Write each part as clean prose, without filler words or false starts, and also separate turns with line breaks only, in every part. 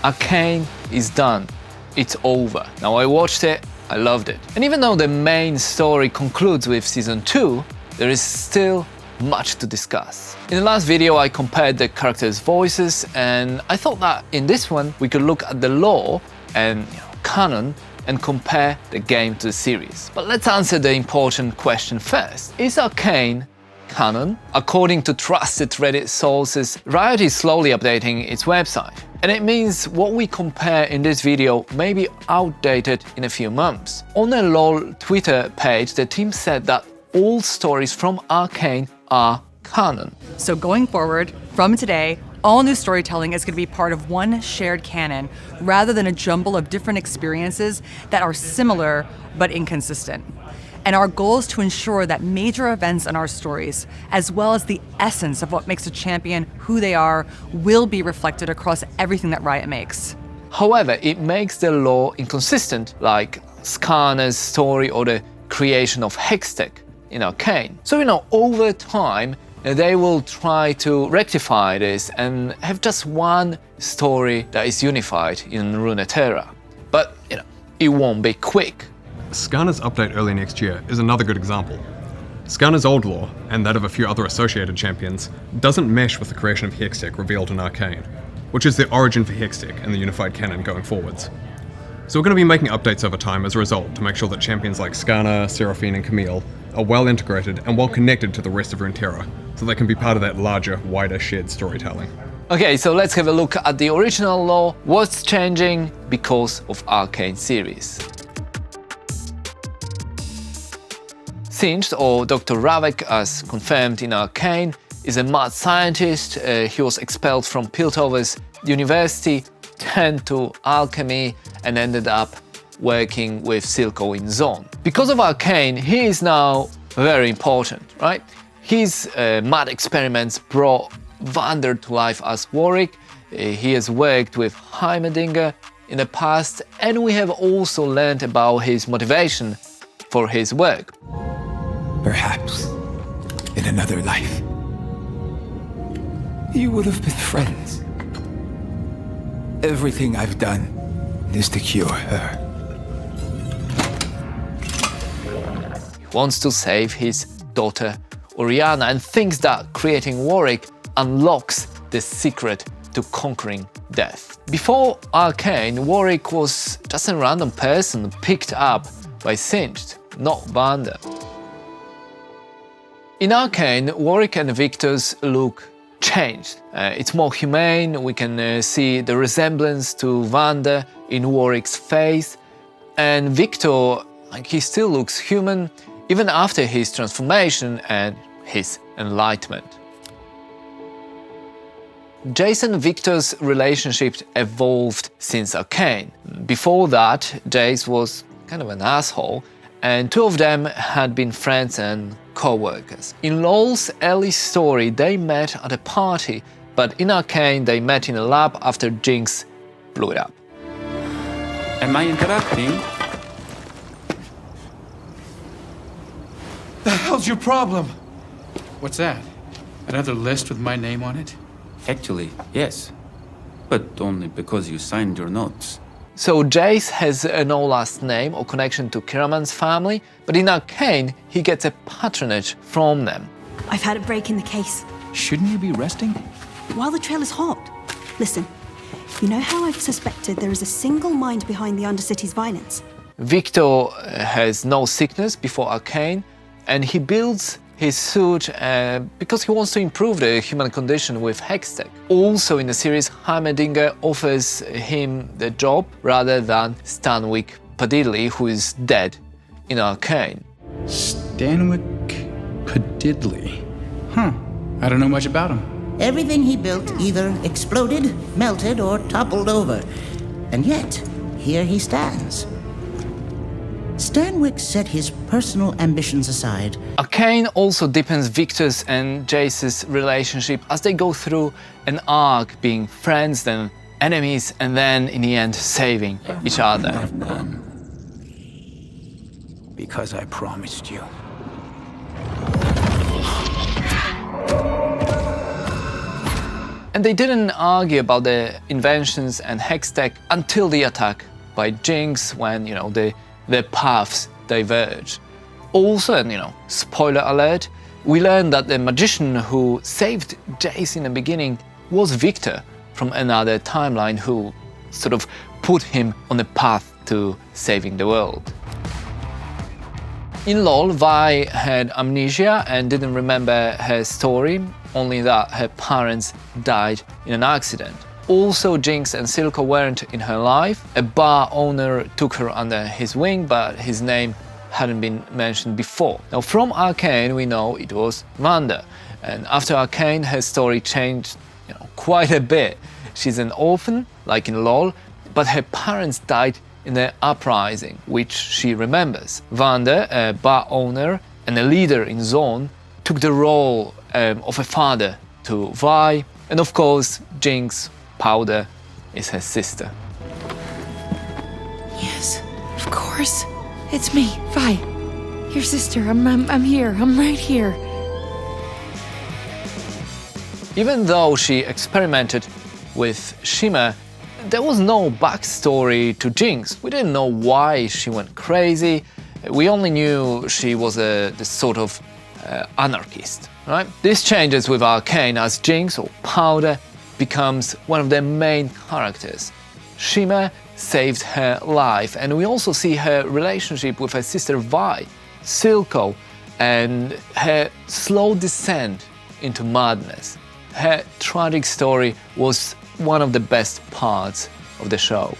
Arcane is done. It's over. Now I watched it, I loved it. And even though the main story concludes with Season 2, there is still much to discuss. In the last video I compared the characters' voices, and I thought that in this one we could look at the lore and canon and compare the game to the series. But let's answer the important question first. Is Arcane canon? According to trusted Reddit sources, Riot is slowly updating its website. And it means what we compare in this video may be outdated in a few months. On a LoL Twitter page, the team said that all stories from Arcane are canon.
So going forward, from today, all new storytelling is going to be part of one shared canon, rather than a jumble of different experiences that are similar but inconsistent. And our goal is to ensure that major events in our stories, as well as the essence of what makes a champion who they are, will be reflected across everything that Riot makes.
However, it makes the lore inconsistent, like Skarner's story or the creation of Hextech in Arcane. So, over time, they will try to rectify this and have just one story that is unified in Runeterra. But, it won't be quick.
Skarner's update early next year is another good example. Skarner's old lore, and that of a few other associated champions, doesn't mesh with the creation of Hextech revealed in Arcane, which is the origin for Hextech and the unified canon going forwards. So we're going to be making updates over time as a result to make sure that champions like Skarner, Seraphine and Camille are well integrated and well connected to the rest of Runeterra, so they can be part of that larger, wider shared storytelling.
Okay, so let's have a look at the original lore, what's changing because of Arcane series. Singed, or Dr. Ravek, as confirmed in Arcane, is a mad scientist. He was expelled from Piltover's university, turned to alchemy, and ended up working with Silco in Zone. Because of Arcane, he is now very important, right? His mad experiments brought Vander to life as Warwick. He has worked with Heimerdinger in the past, and we have also learned about his motivation for his work.
Perhaps, in another life, you would have been friends. Everything I've done is to cure her.
He wants to save his daughter Oriana and thinks that creating Warwick unlocks the secret to conquering death. Before Arcane, Warwick was just a random person picked up by Singed, not Vander. In Arcane, Warwick and Victor's look changed. It's more humane, we can see the resemblance to Vander in Warwick's face, and Victor, he still looks human even after his transformation and his enlightenment. Jayce and Victor's relationship evolved since Arcane. Before that, Jayce was kind of an asshole, and two of them had been friends and co-workers. In LoL's early story, they met at a party, but in Arcane, they met in a lab after Jinx blew it up.
Am I interrupting?
The hell's your problem?
What's that? Another list with my name on it?
Actually, yes. But only because you signed your notes.
So Jayce has no last name or connection to Kiraman's family, but in Arcane, he gets a patronage from them.
I've had a break in the case.
Shouldn't you be resting?
While the trail is hot. Listen, you know how I've suspected there is a single mind behind the Undercity's violence?
Victor has no sickness before Arcane, and he builds his suit because he wants to improve the human condition with Hextech. Also in the series, Heimerdinger offers him the job rather than Stanwyck Padidley, who is dead in Arcane.
Stanwyck Padidley. I don't know much about him.
Everything he built either exploded, melted, or toppled over. And yet, here he stands. Stanwyck set his personal ambitions aside.
Arcane also deepens Victor's and Jayce's relationship as they go through an arc being friends, then enemies, and then in the end saving each other.
Because I promised you.
And they didn't argue about the inventions and Hextech until the attack by Jinx, when, their paths diverged. Also, and spoiler alert, we learned that the magician who saved Jayce in the beginning was Viktor from another timeline, who sort of put him on the path to saving the world. In LoL, Vi had amnesia and didn't remember her story, only that her parents died in an accident. Also, Jinx and Silco weren't in her life. A bar owner took her under his wing, but his name hadn't been mentioned before. Now, from Arcane, we know it was Vander. And after Arcane, her story changed quite a bit. She's an orphan, like in LoL, but her parents died in the uprising, which she remembers. Vander, a bar owner and a leader in Zone, took the role of a father to Vi, and of course, Jinx, Powder, is her sister.
Yes, of course. It's me, Vi. Your sister. I'm here. I'm right here.
Even though she experimented with Shimmer, there was no backstory to Jinx. We didn't know why she went crazy. We only knew she was this sort of anarchist, right? This changes with Arcane as Jinx, or Powder, becomes one of their main characters. Shimmer saved her life, and we also see her relationship with her sister Vi, Silco, and her slow descent into madness. Her tragic story was one of the best parts of the show.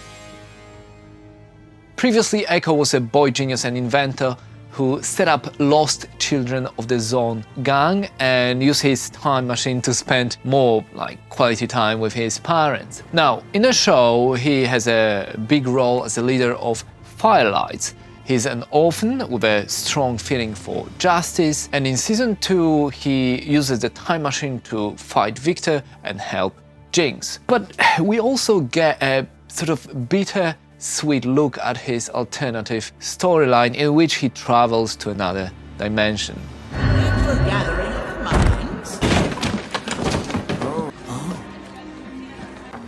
Previously, Ekko was a boy genius and inventor who set up Lost Children of the Zone gang and used his time machine to spend more quality time with his parents. Now, in the show, he has a big role as a leader of Firelights. He's an orphan with a strong feeling for justice, and in Season 2 he uses the time machine to fight Viktor and help Jinx. But we also get a sort of bitter, sweet look at his alternative storyline in which he travels to another dimension.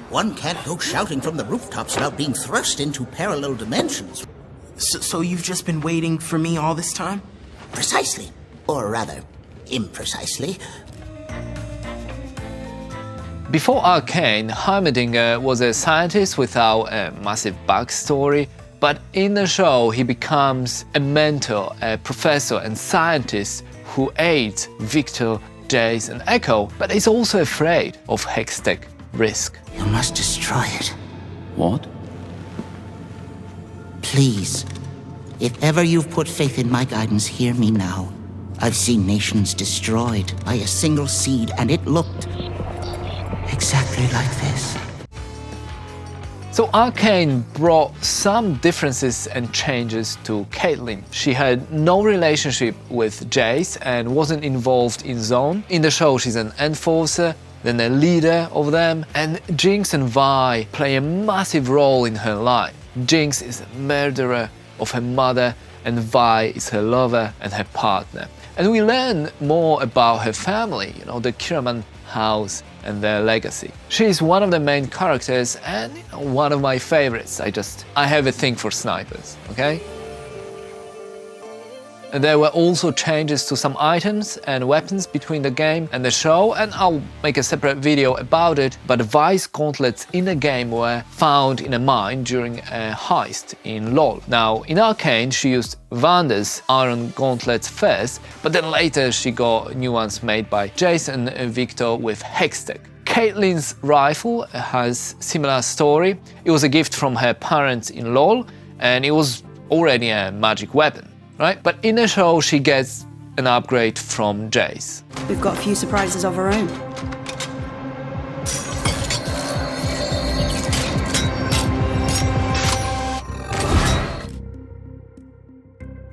One can't go shouting from the rooftops about being thrust into parallel dimensions.
So you've just been waiting for me all this time?
Precisely. Or rather, imprecisely.
Before Arcane, Heimerdinger was a scientist without a massive backstory, but in the show he becomes a mentor, a professor and scientist who aids Viktor, Jayce and Ekko, but is also afraid of Hextech risk.
You must destroy it.
What?
Please, if ever you've put faith in my guidance, hear me now. I've seen nations destroyed by a single seed, and it looked exactly like this.
So Arcane brought some differences and changes to Caitlyn. She had no relationship with Jayce and wasn't involved in Zone. In the show she's an enforcer, then a leader of them, and Jinx and Vi play a massive role in her life. Jinx is a murderer of her mother, and Vi is her lover and her partner. And we learn more about her family, the Kiraman house and their legacy. She is one of the main characters and one of my favorites. I have a thing for snipers, okay? And there were also changes to some items and weapons between the game and the show, and I'll make a separate video about it, but Vi's gauntlets in the game were found in a mine during a heist in LoL. Now, in Arcane, she used Vander's iron gauntlets first, but then later she got new ones made by Jayce and Victor with Hextech. Caitlyn's rifle has similar story. It was a gift from her parents in LoL, and it was already a magic weapon. Right? But in the show, she gets an upgrade from Jayce.
We've got a few surprises of our own.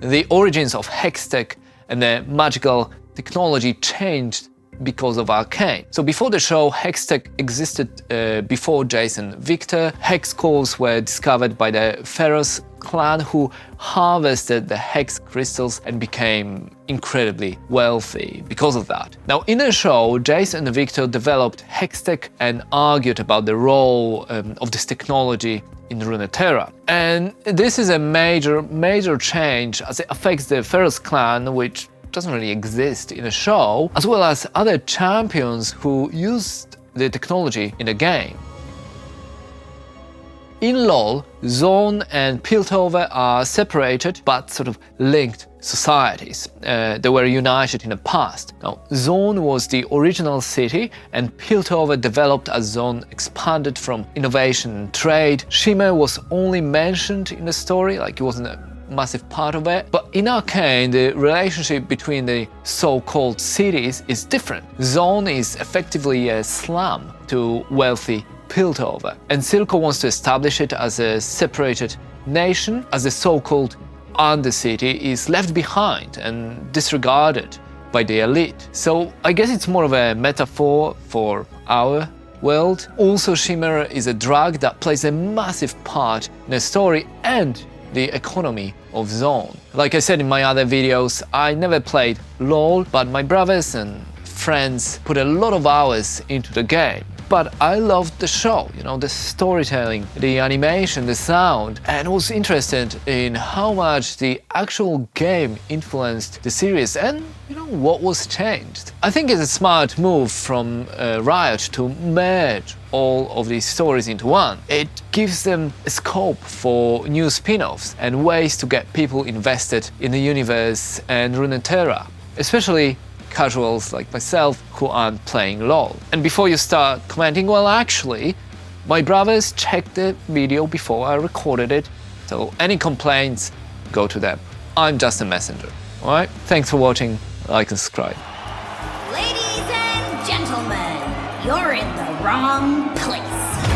The origins of Hextech and the magical technology changed because of Arcane. So before the show, Hextech existed before Jayce and Victor. Hex cores were discovered by the Pharaohs clan who harvested the hex crystals and became incredibly wealthy because of that. Now, in the show, Jayce and Viktor developed Hextech and argued about the role of this technology in Runeterra. And this is a major change as it affects the first clan, which doesn't really exist in the show, as well as other champions who used the technology in the game. In LoL, Zone and Piltover are separated but sort of linked societies. They were united in the past. Now, Zone was the original city, and Piltover developed as Zone expanded from innovation and trade. Shimmer was only mentioned in the story, like it wasn't a massive part of it. But in Arcane, the relationship between the so-called cities is different. Zone is effectively a slum to wealthy Piltover, and Silco wants to establish it as a separated nation, as the so-called Undercity is left behind and disregarded by the elite. So I guess it's more of a metaphor for our world. Also, Shimmer is a drug that plays a massive part in the story and the economy of Zone. Like I said in my other videos, I never played LoL, but my brothers and friends put a lot of hours into the game. But I loved the show, you know, the storytelling, the animation, the sound, and was interested in how much the actual game influenced the series and, you know, what was changed. I think it's a smart move from Riot to merge all of these stories into one. It gives them a scope for new spin-offs and ways to get people invested in the universe and Runeterra, especially casuals like myself who aren't playing LoL. And before you start commenting, well, actually, my brothers checked the video before I recorded it, so any complaints, go to them. I'm just a messenger, alright? Thanks for watching, like and subscribe.
Ladies and gentlemen, you're in the wrong place.